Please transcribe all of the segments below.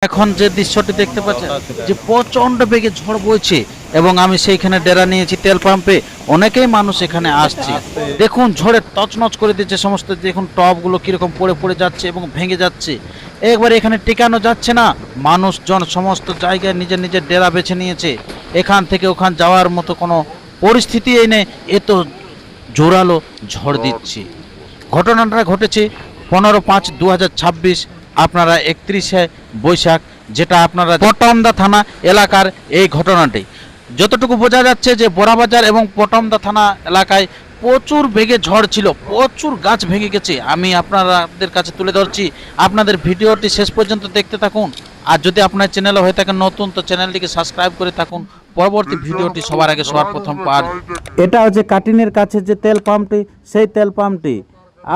এখন যে দৃশ্যটি দেখতে পাচ্ছেন যে প্রচন্ড বেগে ঝড় বইছে এবং আমি সেইখানে ডেরা নিয়েছি তেল পাম্পে। অনেকেই মানুষ এখানে আসছে, দেখুন ঝড়ে তছনছ করে দিচ্ছে সমস্ত। দেখুন টবগুলো কিরকম পড়ে পড়ে যাচ্ছে এবং ভেঙে যাচ্ছে। একবারে এখানে টেকানো যাচ্ছে না। মানুষজন সমস্ত জায়গায় নিজের নিজের ডেরা বেছে নিয়েছে। এখান থেকে ওখান যাওয়ার মতো কোনো পরিস্থিতি নেই, এত জোরালো ঝড় দিচ্ছে। ঘটনাটা ঘটেছে 15/5/2026, আপনারা 31শে বৈশাখ, যেটা আপনারা পটমদা থানা এলাকার এই ঘটনাটি। যতটুকু বোঝা যাচ্ছে যে বড়াবাজার এবং পটমদা থানা এলাকায় প্রচুর বেগে ঝড় ছিল, প্রচুর গাছ ভেঙে গেছে। আমি আপনাদের কাছে তুলে ধরছি, আপনাদের ভিডিওটি শেষ পর্যন্ত দেখতে থাকুন। আর যদি আপনার চ্যানেলে হয়ে থাকেন নতুন, তো চ্যানেলটিকে সাবস্ক্রাইব করে থাকুন পরবর্তী ভিডিওটি সবার আগে সবার প্রথম পাওয়ার। এটা হচ্ছে কাটিনের কাছে যে তেল পাম্পটি, সেই তেল পাম্পটি।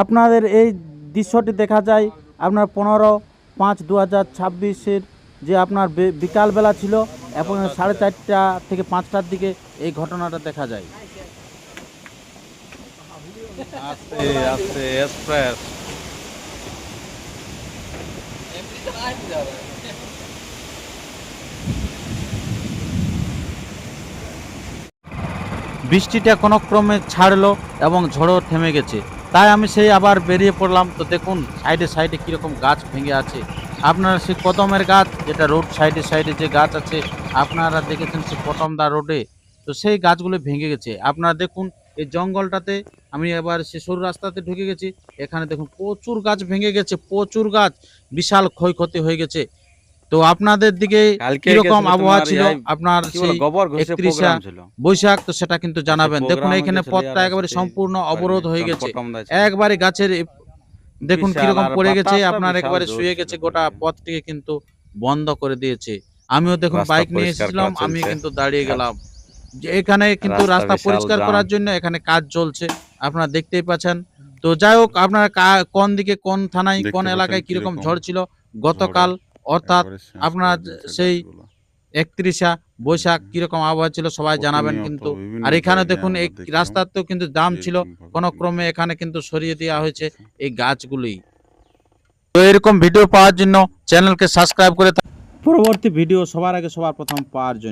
আপনাদের এই দৃশ্যটি দেখা যায় আপনার 15/5/2026 যে আপনার বিকালবেলা ছিল এবং 4:30 থেকে 5টার দিকে এই ঘটনাটা দেখা যায়। আস্তে আস্তে এক্সপ্রেস বৃষ্টিটা কোনো ক্রমে ছাড়লো এবং ঝড়ও থেমে গেছে। তাই আমি সেই আবার বেরিয়ে পড়লাম। তো দেখুন সাইডে সাইডে কীরকম গাছ ভেঙে আছে। আপনারা সেই কদমের গাছ, যেটা রোড সাইডে সাইডে যে গাছ আছে আপনারা দেখেছেন সেই পটমদা রোডে, তো সেই গাছগুলো ভেঙে গেছে। আপনারা দেখুন এই জঙ্গলটাতে, আমি এবার সে সরু রাস্তাতে ঢুকে গেছি। এখানে দেখুন প্রচুর গাছ ভেঙে গেছে, প্রচুর গাছ, বিশাল ক্ষয়ক্ষতি হয়ে গেছে। তো আপনাদের দিকে কিরকম আবহাওয়া ছিল আপনার সেই 31শে বৈশাখ, তো সেটা কিন্তু জানাবেন। দেখুন এখানে পথটা একেবারে সম্পূর্ণ অবরোধ হয়ে গেছে, একবারে গাছের দেখুন কিরকম পড়ে গেছে, আপনার একবারে শুয়ে গেছে, গোটা পথটিকে কিন্তু বন্ধ করে দিয়েছে। আমিও দেখুন বাইক নিয়ে এসেছিলাম, আমি কিন্তু দাঁড়িয়ে গেলাম। যে এখানে কিন্তু রাস্তা পরিষ্কার করার জন্য এখানে কাজ চলছে, আপনারা দেখতেই পাচ্ছেন। তো যাই হোক, আপনারা কোন দিকে, কোন থানায়, কোন এলাকায় কিরকম ঝড় ছিল গতকাল, অর্থাৎ আপনার সেই 31শে বৈশাখ কিরকম আবহাওয়া ছিল সবাই জানাবেন কিন্তু। আর এখানে দেখুন এই রাস্তাতেও কিন্তু জাম ছিল, কোনো ক্রমে এখানে কিন্তু সরিয়ে দেওয়া হয়েছে এই গাছগুলি। তো এরকম ভিডিও পাওয়ার জন্য চ্যানেলকে সাবস্ক্রাইব করে পরবর্তী ভিডিও সবার আগে সবার প্রথম পাওয়ার জন্য।